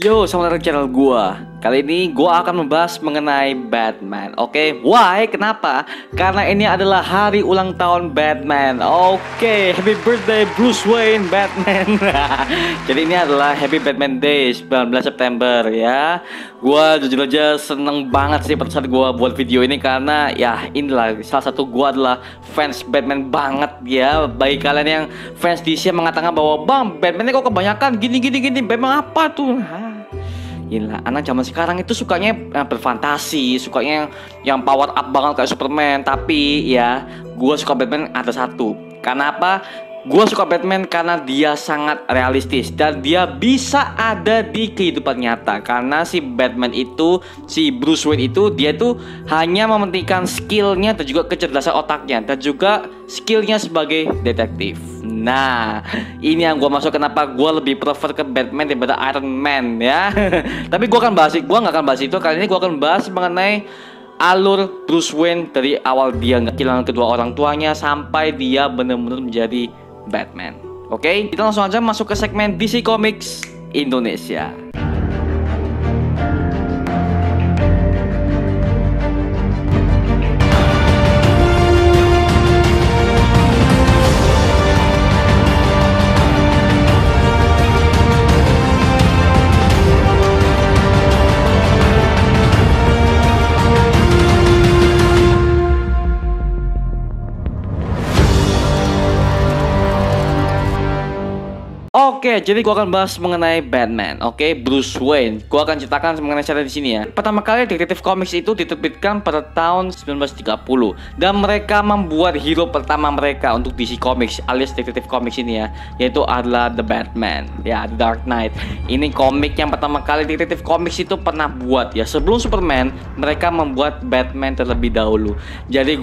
Yo, selamat datang di channel gua. Kali ini gua akan membahas mengenai Batman. Oke, why? Kenapa? Karena ini adalah hari ulang tahun Batman. Oke, happy birthday Bruce Wayne Batman. Jadi ini adalah Happy Batman Day 19 September ya. Gua jujur aja seneng banget sih pada saat gua buat video ini karena ya inilah salah satu gua adalah fans Batman banget ya. Bagi kalian yang fans DC mengatakan bahwa bang Batman-nya kok kebanyakan gini Batman apa tuh? Gila, anak zaman sekarang itu sukanya berfantasi, sukanya yang power up banget kayak Superman. Tapi ya, gue suka Batman ada satu. Karena apa? Gue suka Batman karena dia sangat realistis dan dia bisa ada di kehidupan nyata. Karena si Batman itu, si Bruce Wayne itu, dia tuh hanya mementingkan skillnya dan juga kecerdasan otaknya dan juga skillnya sebagai detektif. Nah, ini yang gue masuk kenapa gue lebih prefer ke Batman daripada Iron Man ya. Tapi gue nggak akan bahas itu. Kali ini gue akan bahas mengenai alur Bruce Wayne dari awal dia nggak kehilangan kedua orang tuanya sampai dia benar-benar menjadi Batman. Oke, kita langsung aja masuk ke segmen DC Comics Indonesia. Oke, jadi gua akan bahas mengenai Batman. Oke, Bruce Wayne. Gua akan ceritakan mengenai cerita di sini ya. Pertama kali Detektif Comics itu diterbitkan pada tahun 1930 dan mereka membuat hero pertama mereka untuk DC Comics alias Detektif Comics ini ya, yaitu adalah The Batman. Ya, The Dark Knight. Ini komik yang pertama kali Detektif Comics itu pernah buat ya. Sebelum Superman, mereka membuat Batman terlebih dahulu. Jadi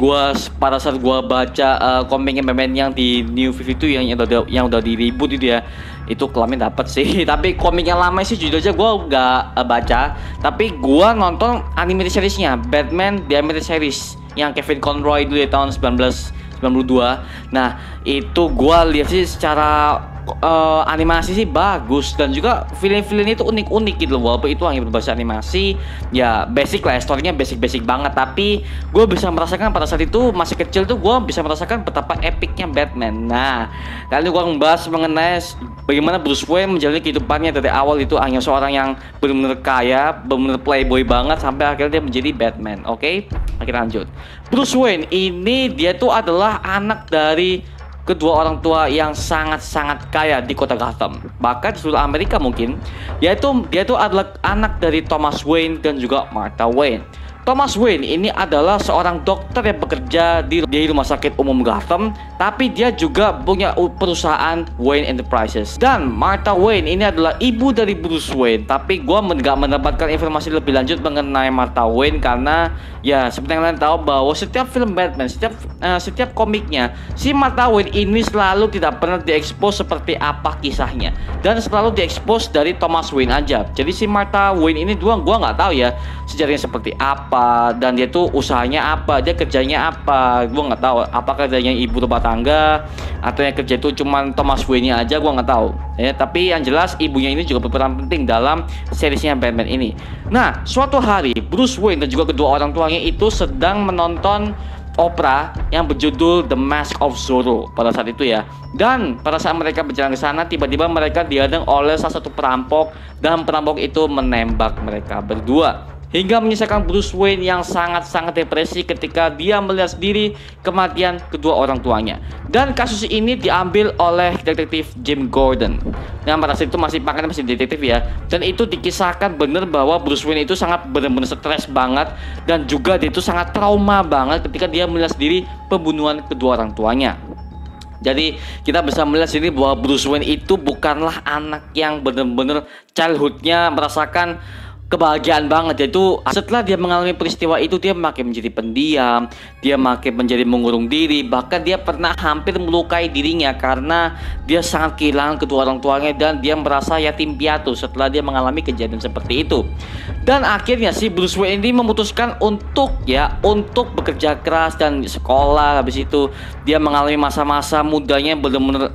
pada saat gua baca komiknya Batman yang di New 52 yang udah di reboot itu ya, itu kelamin dapat sih. Tapi komik yang lama sih jujur aja gue nggak baca. Tapi gue nonton animated seriesnya Batman The Animated Series yang Kevin Conroy dulu di tahun 1992. Nah itu gue lihat sih secara animasi sih bagus dan juga film-film itu unik-unik gitu loh. Walaupun itu hanya berbahasa animasi ya basic lah, storynya basic banget. Tapi gue bisa merasakan pada saat itu masih kecil tuh gue bisa merasakan betapa epicnya Batman. Nah kali ini gue membahas mengenai bagaimana Bruce Wayne menjalani kehidupannya dari awal itu hanya seorang yang benar-benar kaya, benar-benar playboy banget sampai akhirnya dia menjadi Batman. Oke, kita lanjut. Bruce Wayne ini dia tuh adalah anak dari kedua orang tua yang sangat-sangat kaya di kota Gotham, bahkan di seluruh Amerika mungkin. Yaitu dia tuh adalah anak dari Thomas Wayne dan juga Martha Wayne. Thomas Wayne ini adalah seorang dokter yang bekerja di rumah sakit umum Gotham, tapi dia juga punya perusahaan Wayne Enterprises. Dan Martha Wayne ini adalah ibu dari Bruce Wayne. Tapi gue nggak mendapatkan informasi lebih lanjut mengenai Martha Wayne karena ya seperti yang kalian tahu bahwa setiap film Batman, setiap komiknya, si Martha Wayne ini selalu tidak pernah diekspos seperti apa kisahnya dan selalu diekspos dari Thomas Wayne aja. Jadi si Martha Wayne ini gue nggak tahu ya sejarahnya seperti apa dan dia tuh usahanya apa, dia kerjanya apa, gue nggak tahu. Apakah kerjanya ibu rumah tangga atau yang kerja itu cuman Thomas Wayne-nya aja, gue nggak tahu ya. Tapi yang jelas ibunya ini juga berperan penting dalam seriesnya Batman ini. Nah suatu hari Bruce Wayne dan juga kedua orang tuanya itu sedang menonton opera yang berjudul The Mask of Zorro pada saat itu ya. Dan pada saat mereka berjalan ke sana, tiba-tiba mereka dihadang oleh salah satu perampok dan perampok itu menembak mereka berdua hingga menyisakan Bruce Wayne yang sangat-sangat depresi ketika dia melihat sendiri kematian kedua orang tuanya. Dan kasus ini diambil oleh detektif Jim Gordon. Nah pada saat itu masih detektif ya. Dan itu dikisahkan benar bahwa Bruce Wayne itu sangat benar-benar stres banget dan juga dia itu sangat trauma banget ketika dia melihat sendiri pembunuhan kedua orang tuanya. Jadi kita bisa melihat sini bahwa Bruce Wayne itu bukanlah anak yang benar-benar childhoodnya merasakan kebahagiaan banget, yaitu setelah dia mengalami peristiwa itu dia makin menjadi pendiam, dia makin menjadi mengurung diri, bahkan dia pernah hampir melukai dirinya karena dia sangat kehilangan kedua orang tuanya dan dia merasa yatim piatu setelah dia mengalami kejadian seperti itu. Dan akhirnya si Bruce Wayne ini memutuskan untuk bekerja keras dan sekolah. Habis itu dia mengalami masa-masa mudanya benar-benar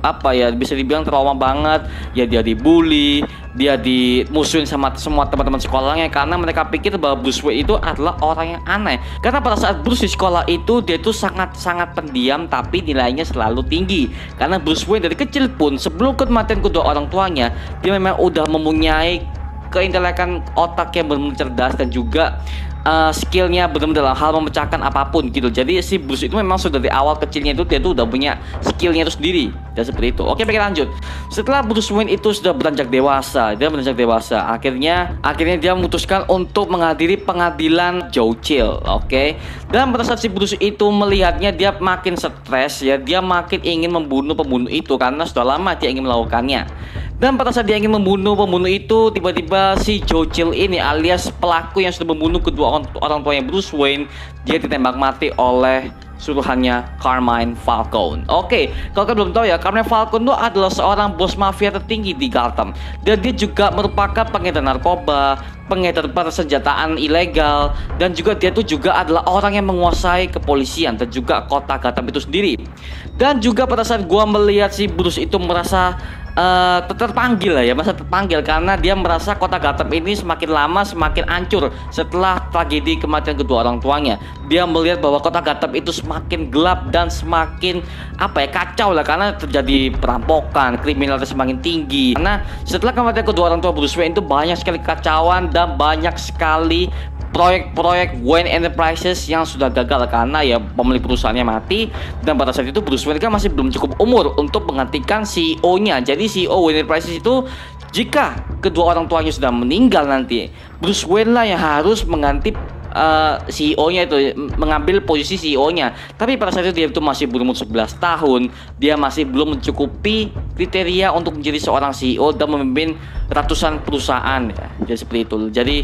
bisa dibilang trauma banget ya. Dia dibully, dia dimusuhin sama semua teman-teman sekolahnya karena mereka pikir bahwa Bruce Wayne itu adalah orang yang aneh. Karena pada saat Bruce di sekolah itu dia tuh sangat pendiam tapi nilainya selalu tinggi. Karena Bruce Wayne dari kecil pun sebelum kematian kedua orang tuanya dia memang udah mempunyai keintelekan otak yang benar-benar cerdas dan juga skillnya benar-benar dalam hal memecahkan apapun gitu. Jadi si Bruce itu memang sudah dari awal kecilnya itu dia tuh udah punya skillnya itu sendiri dan seperti itu. Oke, baik, lanjut. Setelah Bruce Wayne itu sudah beranjak dewasa, akhirnya dia memutuskan untuk menghadiri pengadilan Joe Chill. Oke. Dan pada saat si Bruce itu melihatnya dia makin stres ya, dia makin ingin membunuh pembunuh itu karena sudah lama dia ingin melakukannya. Dan pada saat dia ingin membunuh pembunuh itu, tiba-tiba si Joe Chill ini alias pelaku yang sudah membunuh kedua orang tuanya Bruce Wayne, dia ditembak mati oleh suruhannya Carmine Falcone. Oke, kalau kalian belum tahu ya, Carmine Falcone itu adalah seorang bos mafia tertinggi di Gotham. Dan dia juga merupakan pengedar narkoba, pengedar persenjataan ilegal, dan juga dia itu juga adalah orang yang menguasai kepolisian dan juga kota Gotham itu sendiri. Dan juga pada saat gua melihat si Bruce itu merasa terpanggil karena dia merasa kota Gotham ini semakin lama semakin hancur setelah tragedi kematian kedua orang tuanya. Dia melihat bahwa kota Gotham itu semakin gelap dan semakin kacau lah karena terjadi perampokan, kriminalitas semakin tinggi. Karena setelah kematian kedua orang tua Bruce Wayne itu banyak sekali kekacauan dan banyak sekali proyek-proyek Wayne Enterprises yang sudah gagal karena ya pemilik perusahaannya mati. Dan pada saat itu Bruce Wayne kan masih belum cukup umur untuk menggantikan CEO-nya. Jadi CEO Wayne Enterprises itu jika kedua orang tuanya sudah meninggal nanti, Bruce Wayne lah yang harus mengganti CEO-nya itu, mengambil posisi CEO-nya. Tapi pada saat itu dia itu masih berumur 11 tahun, dia masih belum mencukupi kriteria untuk menjadi seorang CEO dan memimpin ratusan perusahaan ya. Jadi seperti itu. Jadi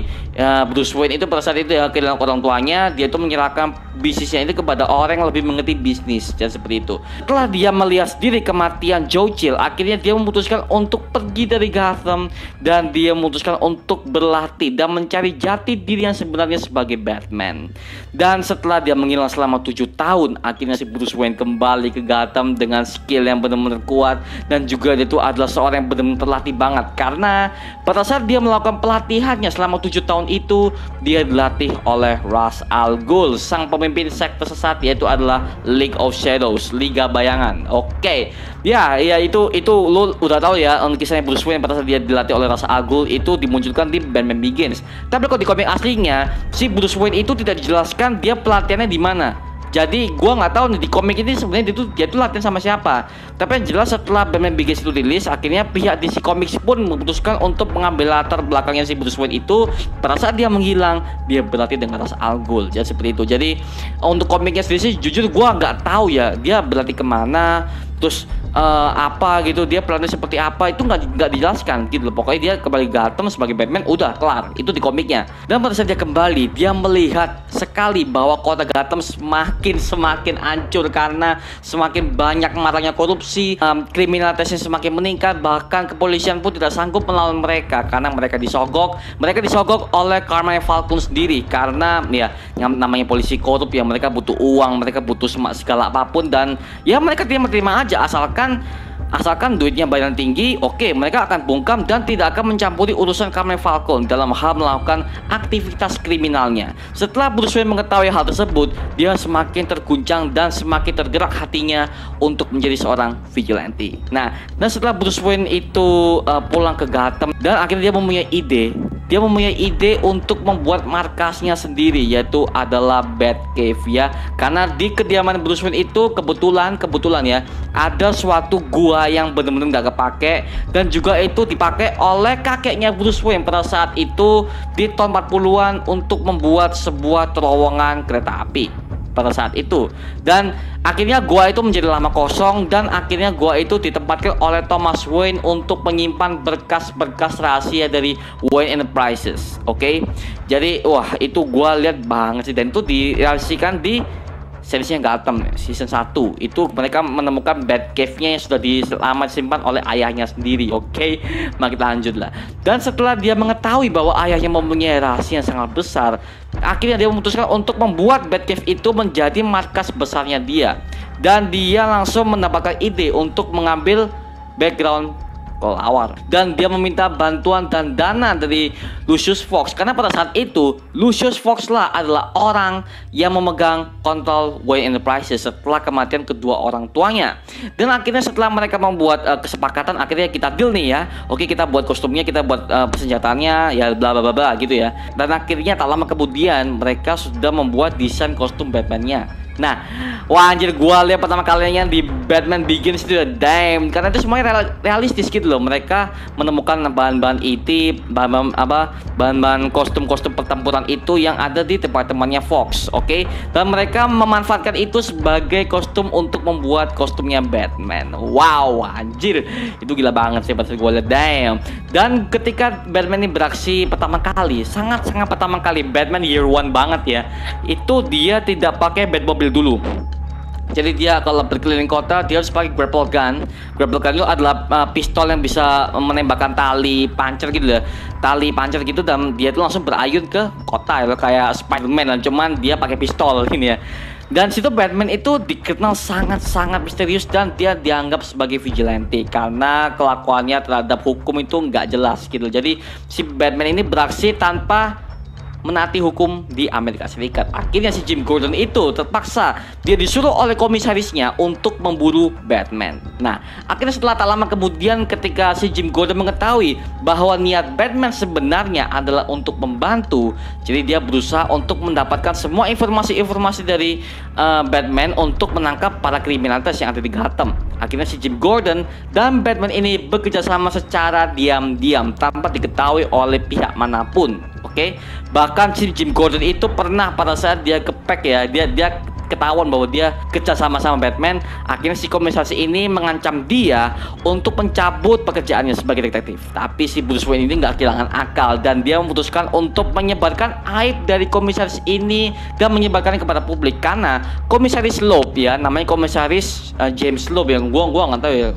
Bruce Wayne itu pada saat itu ya kehilangan orang tuanya, dia itu menyerahkan bisnisnya itu kepada orang yang lebih mengerti bisnis. Jadi seperti itu. Setelah dia melihat sendiri kematian Joe Chill, akhirnya dia memutuskan untuk pergi dari Gotham dan dia memutuskan untuk berlatih dan mencari jati diri yang sebenarnya sebagai Batman. Dan setelah dia menghilang selama 7 tahun, akhirnya si Bruce Wayne kembali ke Gotham dengan skill yang benar-benar kuat. Dan juga dia itu adalah seorang yang benar-benar terlatih banget karena pada saat dia melakukan pelatihannya selama 7 tahun itu, dia dilatih oleh Ra's al Ghul, sang pemimpin sekte sesat, yaitu adalah League of Shadows, Liga Bayangan. Oke. Ya itu lo udah tahu ya kisahnya Bruce Wayne pada saat dia dilatih oleh Ra's al Ghul itu dimunculkan di Batman Begins. Tapi kalau di komik aslinya si Bruce Wayne itu tidak dijelaskan dia pelatihannya di mana. Jadi gua nggak tahu nih di komik ini sebenarnya dia tuh latihan sama siapa. Tapi yang jelas setelah Batman Begins itu rilis, akhirnya pihak DC Comics pun memutuskan untuk mengambil latar belakangnya si Bruce Wayne itu. Pada saat dia menghilang, dia berlatih dengan Ra's al Ghul. Jadi seperti itu. Jadi untuk komiknya sendiri sih jujur gua nggak tahu ya dia berlatih kemana, terus apa gitu, dia perannya seperti apa itu nggak dijelaskan gitu loh. Pokoknya dia kembali Gotham sebagai Batman, udah kelar itu di komiknya. Dan pada saat dia kembali, dia melihat sekali bahwa kota Gotham semakin hancur karena semakin banyak maraknya korupsi, kriminalitasnya semakin meningkat, bahkan kepolisian pun tidak sanggup melawan mereka karena mereka disogok oleh Carmine Falcone sendiri. Karena ya yang namanya polisi korup ya, mereka butuh uang, mereka butuh segala apapun, dan ya mereka terima aja asalkan duitnya bayaran tinggi. Oke, mereka akan bungkam dan tidak akan mencampuri urusan Carmine Falcone dalam hal melakukan aktivitas kriminalnya. Setelah Bruce Wayne mengetahui hal tersebut, dia semakin terguncang dan semakin tergerak hatinya untuk menjadi seorang vigilante. Nah, dan setelah Bruce Wayne itu pulang ke Gotham, dan akhirnya dia mempunyai ide untuk membuat markasnya sendiri, yaitu adalah Batcave ya. Karena di kediaman Bruce Wayne itu kebetulan ya ada suatu gua yang benar-benar nggak kepake, dan juga itu dipakai oleh kakeknya Bruce Wayne pada saat itu di tahun 40-an untuk membuat sebuah terowongan kereta api. pada saat itu. Dan akhirnya gua itu menjadi lama kosong, dan akhirnya gua itu ditempatkan oleh Thomas Wayne untuk menyimpan berkas-berkas rahasia dari Wayne Enterprises. Oke. Jadi wah, itu gua lihat banget sih, dan itu direalisasikan di seriesnya Gotham season 1. Itu mereka menemukan Batcave-nya yang sudah disimpan oleh ayahnya sendiri. Oke, mari kita lanjut lah. Dan setelah dia mengetahui bahwa ayahnya mempunyai rahasia yang sangat besar, akhirnya dia memutuskan untuk membuat Batcave itu menjadi markas besarnya dia. Dan dia langsung mendapatkan ide untuk mengambil background kelawar, dan dia meminta bantuan dan dana dari Lucius Fox, karena pada saat itu Lucius Fox lah adalah orang yang memegang kontrol Wayne Enterprises setelah kematian kedua orang tuanya. Dan akhirnya setelah mereka membuat kesepakatan, akhirnya kita deal nih ya, oke, kita buat kostumnya, kita buat persenjataannya, ya bla bla bla gitu ya. Dan akhirnya tak lama kemudian mereka sudah membuat desain kostum Batman-nya. Nah, wah anjir, gua lihat pertama kalinya di Batman Begins itu, damn, karena itu semuanya realistis gitu loh. Mereka menemukan bahan-bahan IT, bahan-bahan kostum-kostum pertempuran itu yang ada di departemennya Fox, oke? Dan mereka memanfaatkan itu sebagai kostum untuk membuat kostumnya Batman. Wow, anjir, itu gila banget sih pas gua lihat, damn. Dan ketika Batman ini beraksi pertama kali, sangat-sangat pertama kali, Batman Year One banget ya, itu dia tidak pakai Batmobile dulu. Jadi dia kalau berkeliling kota dia harus pakai grapple gun. Grapple gun itu adalah pistol yang bisa menembakkan tali pancer gitu ya, tali pancer gitu, dan dia itu langsung berayun ke kota ya, kayak Spider-Man, cuman dia pakai pistol ini ya. Dan situ Batman itu dikenal sangat-sangat misterius, dan dia dianggap sebagai vigilante karena kelakuannya terhadap hukum itu nggak jelas gitu. Jadi si Batman ini beraksi tanpa menaati hukum di Amerika Serikat. Akhirnya si Jim Gordon itu terpaksa dia disuruh oleh komisarisnya untuk memburu Batman. Nah, akhirnya setelah tak lama kemudian, ketika si Jim Gordon mengetahui bahwa niat Batman sebenarnya adalah untuk membantu, jadi dia berusaha untuk mendapatkan semua informasi-informasi dari Batman untuk menangkap para kriminalitas yang ada di Gotham. Akhirnya si Jim Gordon dan Batman ini bekerja sama secara diam-diam tanpa diketahui oleh pihak manapun. Oke, bahkan si Jim Gordon itu pernah pada saat dia kepek ya, dia ketahuan bahwa dia kerja sama Batman. Akhirnya si komisaris ini mengancam dia untuk mencabut pekerjaannya sebagai detektif. Tapi si Bruce Wayne ini nggak kehilangan akal, dan dia memutuskan untuk menyebarkan aib dari komisaris ini dan menyebarkannya kepada publik. Karena komisaris Loeb ya, namanya komisaris James Loeb, yang gua nggak tahu ya,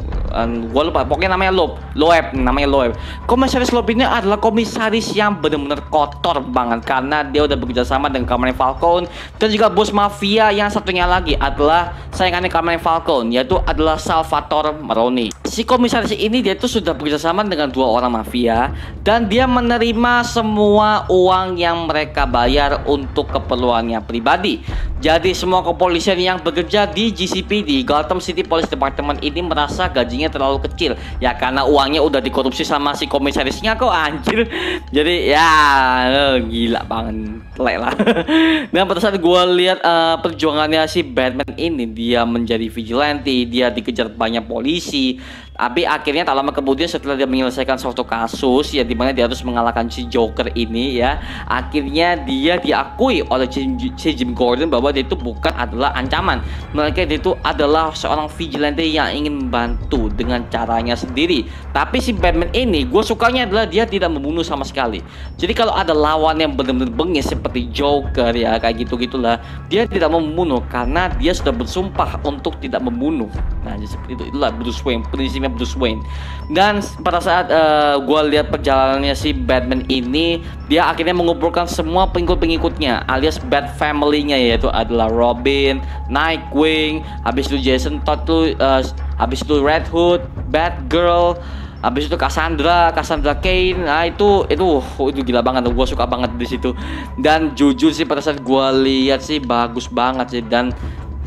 gua lupa, pokoknya namanya Loeb. Komisaris Loeb ini adalah komisaris yang benar-benar kotor banget, karena dia udah bekerja sama dengan Carmine Falcone, dan juga bos mafia yang satunya lagi adalah saingannya Carmine Falcone, yaitu adalah Salvatore Maroni. Si komisaris ini dia tuh sudah bekerja sama dengan dua orang mafia, dan dia menerima semua uang yang mereka bayar untuk keperluannya pribadi. Jadi semua kepolisian yang bekerja di GCPD, Gotham City Police Department ini merasa gajinya terlalu kecil ya, karena uangnya udah dikorupsi sama si komisarisnya kok, anjir. Jadi ya gila banget, telek lah. Dan pada saat gue lihat perjuangannya si Batman ini, dia menjadi vigilante, dia dikejar banyak polisi, tapi akhirnya tak lama kemudian setelah dia menyelesaikan suatu kasus ya, dimana dia harus mengalahkan si Joker ini ya, akhirnya dia diakui oleh si Jim Gordon bahwa dia itu bukan adalah ancaman, melainkan dia itu adalah seorang vigilante yang ingin membantu dengan caranya sendiri. Tapi si Batman ini gue sukanya adalah dia tidak membunuh sama sekali. Jadi kalau ada lawan yang benar-benar bengis seperti Joker ya, kayak gitu-gitulah, dia tidak membunuh karena dia sudah bersumpah untuk tidak membunuh. Nah, jadi seperti itu, itulah Bruce Wayne, prinsipnya Bruce Wayne. Dan pada saat gue lihat perjalanannya si Batman ini, dia akhirnya mengumpulkan semua pengikut-pengikutnya alias Bat Family-nya, yaitu adalah Robin, Nightwing, habis itu Jason Todd tuh, habis itu Red Hood, Batgirl, habis itu Cassandra Cain. Nah itu gila banget, gue suka banget di situ. Dan jujur sih pada saat gue lihat sih bagus banget sih. Dan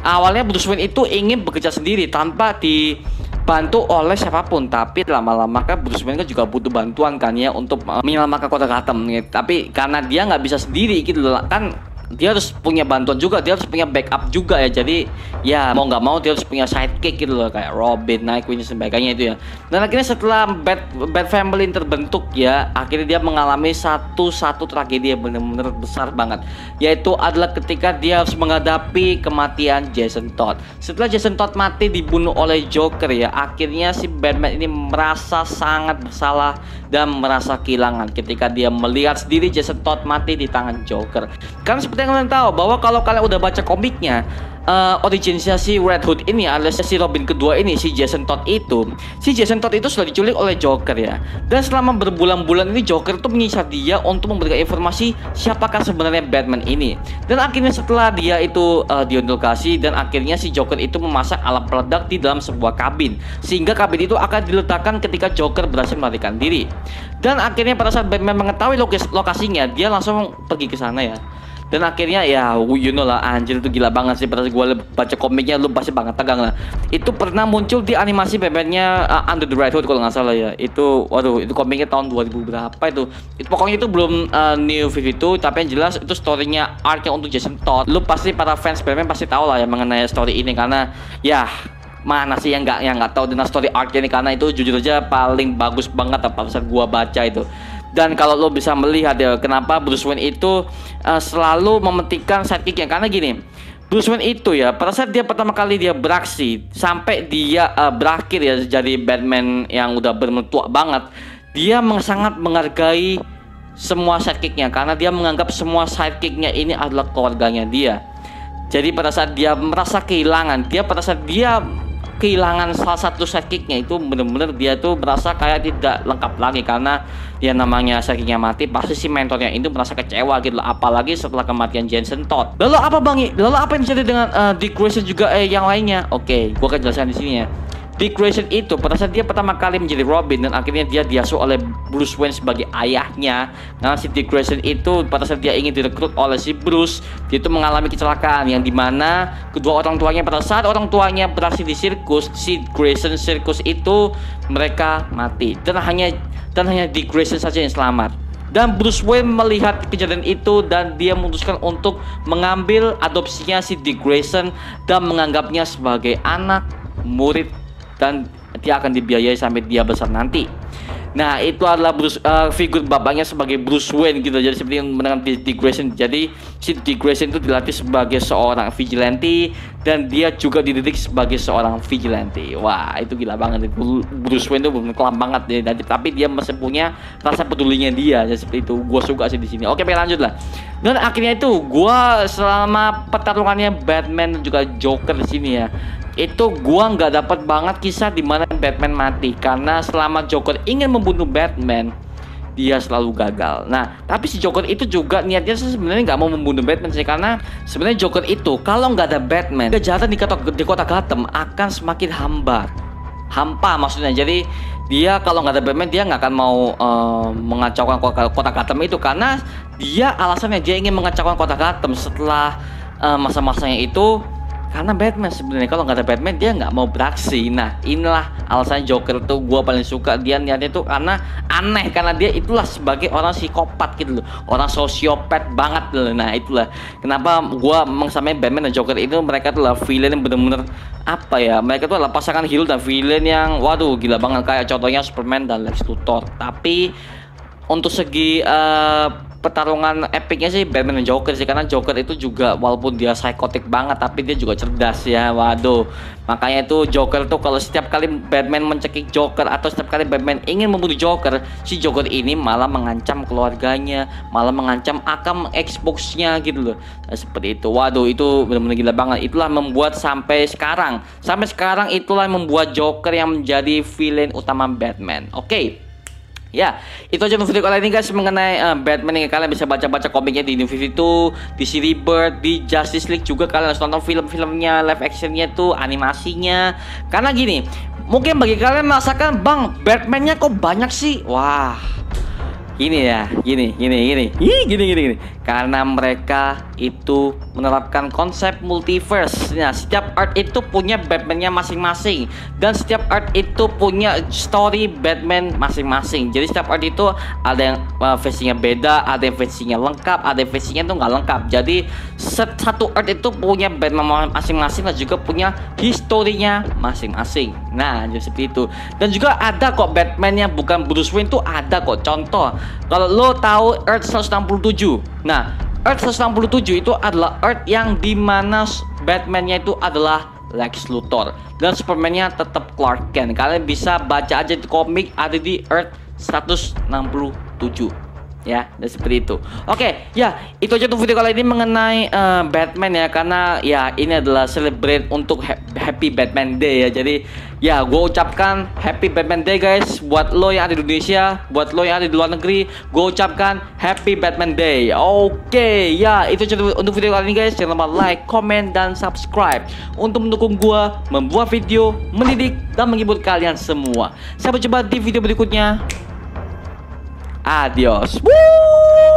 awalnya Bruce Wayne itu ingin bekerja sendiri tanpa dibantu oleh siapapun, tapi lama-lama kan Bruce Wayne kan juga butuh bantuan kan ya untuk menyelamatkan kota Gotham gitu. Tapi karena dia nggak bisa sendiri gitu loh kan, dia harus punya bantuan juga, dia harus punya backup juga ya. Jadi ya mau nggak mau dia harus punya sidekick gitu loh, kayak Robin, Nightwing dan sebagainya itu ya. Dan akhirnya setelah Bat Family terbentuk ya, akhirnya dia mengalami satu tragedi yang benar-benar besar banget, yaitu adalah ketika dia harus menghadapi kematian Jason Todd. Setelah Jason Todd mati dibunuh oleh Joker ya, akhirnya si Batman ini merasa sangat bersalah dan merasa kehilangan ketika dia melihat sendiri Jason Todd mati di tangan Joker. Karena seperti yang kalian tahu bahwa kalau kalian udah baca komiknya, originnya si Red Hood ini alias si Robin kedua ini, si Jason Todd itu sudah diculik oleh Joker ya. Dan selama berbulan-bulan ini Joker tuh menyisir dia untuk memberikan informasi siapakah sebenarnya Batman ini. Dan akhirnya setelah dia itu diinterogasi, dan akhirnya si Joker itu memasang alat peledak di dalam sebuah kabin, sehingga kabin itu akan diletakkan ketika Joker berhasil melarikan diri. Dan akhirnya pada saat Batman mengetahui lokasinya, dia langsung pergi ke sana ya. Dan akhirnya ya you know lah, anjir itu gila banget sih. Pada gue baca komiknya lu pasti banget tegang lah. Itu pernah muncul di animasi Batman-nya Under the Red Hood kalau nggak salah ya. Itu waduh, itu komiknya tahun 2000 berapa itu pokoknya itu belum New 52, tapi yang jelas itu storynya arc-nya untuk Jason Todd. Lu pasti para fans Batman pasti tahu lah ya mengenai story ini, karena ya mana sih yang nggak tahu dengan story arc ini, karena itu jujur aja paling bagus banget pada saat gua baca itu. Dan kalau lo bisa melihat ya, kenapa Bruce Wayne itu selalu mementingkan sidekicknya, karena gini, Bruce Wayne itu ya pada saat dia pertama kali dia beraksi sampai dia berakhir ya jadi Batman yang udah bermentua banget, dia sangat menghargai semua sidekicknya, karena dia menganggap semua sidekicknya ini adalah keluarganya dia. Jadi pada saat dia merasa kehilangan, kehilangan salah satu sidekicknya, itu bener-bener dia tuh merasa kayak tidak lengkap lagi, karena dia namanya sidekicknya mati, pasti si mentornya itu merasa kecewa gitu loh, apalagi setelah kematian Jason Todd. Lalu apa yang terjadi dengan Dick Grayson juga yang lainnya? Oke, gua akan jelaskan di sini ya. Dick Grayson itu pada saat dia pertama kali menjadi Robin, dan akhirnya dia diasuh oleh Bruce Wayne sebagai ayahnya. Nah, si Dick Grayson itu pada saat dia ingin direkrut oleh si Bruce, dia itu mengalami kecelakaan yang dimana kedua orang tuanya pada saat orang tuanya beraksi di sirkus, si Grayson sirkus itu mereka mati, dan hanya Dick Grayson saja yang selamat. Dan Bruce Wayne melihat kejadian itu, dan dia memutuskan untuk mengambil adopsinya si Dick Grayson dan menganggapnya sebagai anak murid, dan dia akan dibiayai sampai dia besar nanti. Nah, itu adalah figur bapaknya sebagai Bruce Wayne gitu. Jadi seperti yang mendengar Dick Grayson. Jadi si Dick Grayson itu dilatih sebagai seorang vigilante, dan dia juga dididik sebagai seorang vigilante. Wah, itu gila banget. Bruce Wayne itu kelam banget ya. Tapi dia masih punya rasa pedulinya dia. Jadi seperti itu. Gue suka sih di sini. Oke, lanjut lah. Dan akhirnya itu gue selama pertarungannya Batman dan juga Joker di sini ya, itu gua nggak dapat banget kisah di mana Batman mati, karena selama Joker ingin membunuh Batman, dia selalu gagal. Nah, tapi si Joker itu juga niatnya sebenarnya nggak mau membunuh Batman sih, karena sebenarnya Joker itu kalau nggak ada Batman, kejahatan di kota Gotham akan semakin hampa maksudnya. Jadi dia kalau nggak ada Batman, dia nggak akan mau mengacaukan kota Gotham itu, karena dia alasannya dia ingin mengacaukan kota Gotham setelah masa-masanya itu. Karena Batman sebenarnya kalau nggak ada Batman dia nggak mau beraksi. Nah, inilah alasan Joker tuh gue paling suka. Dia niatnya tuh karena aneh, karena dia itulah sebagai orang psikopat gitu loh, orang sosiopat banget loh. Nah, itulah kenapa gue mengsamai Batman dan Joker itu, mereka tuh lah villain yang bener-bener apa ya, mereka tuh adalah pasangan hero dan villain yang waduh gila banget, kayak contohnya Superman dan Lex Luthor. Tapi untuk segi pertarungan epicnya sih Batman dan Joker sih, karena Joker itu juga walaupun dia psikotik banget, tapi dia juga cerdas ya. Waduh, makanya itu Joker tuh kalau setiap kali Batman mencekik Joker atau setiap kali Batman ingin membunuh Joker, si Joker ini malah mengancam keluarganya, malah mengancam akan Xbox-nya gitu loh. Nah, seperti itu. Waduh, itu benar-benar gila banget. Itulah membuat sampai sekarang itulah yang membuat Joker yang menjadi villain utama Batman. Oke. Ya, itu aja video kali ini guys mengenai Batman. Yang kalian bisa baca-baca komiknya di New 52, di si Rebirth, di Justice League juga. Kalian harus nonton film-filmnya, live actionnya tuh, animasinya. Karena gini, mungkin bagi kalian merasakan, bang, Batman-nya kok banyak sih? Wah, Gini. Karena mereka itu menerapkan konsep multiverse. Nah, setiap art itu punya Batman-nya masing-masing, dan setiap art itu punya story Batman masing-masing. Jadi setiap art itu ada yang versinya beda, ada yang versinya lengkap, ada yang versinya itu nggak lengkap. Jadi satu art itu punya Batman masing-masing dan juga punya historinya masing-masing. Nah, jadi seperti itu. Dan juga ada kok Batman yang bukan Bruce Wayne tuh ada kok. Contoh, kalau lo tahu Earth 167. Nah, Earth 167 itu adalah Earth yang dimana Batman-nya itu adalah Lex Luthor dan Superman-nya tetap Clark Kent. Kalian bisa baca aja di komik, ada di Earth 167. Ya, dan seperti itu. Oke, ya itu aja untuk video kali ini mengenai Batman ya, karena ya ini adalah celebrate untuk Happy Batman Day ya. Jadi ya gue ucapkan Happy Batman Day guys, buat lo yang ada di Indonesia, buat lo yang ada di luar negeri, gue ucapkan Happy Batman Day. Oke, ya itu aja untuk video kali ini guys. Jangan lupa like, comment, dan subscribe untuk mendukung gue membuat video mendidik dan menghibur kalian semua. Sampai jumpa di video berikutnya. Adios. Woo!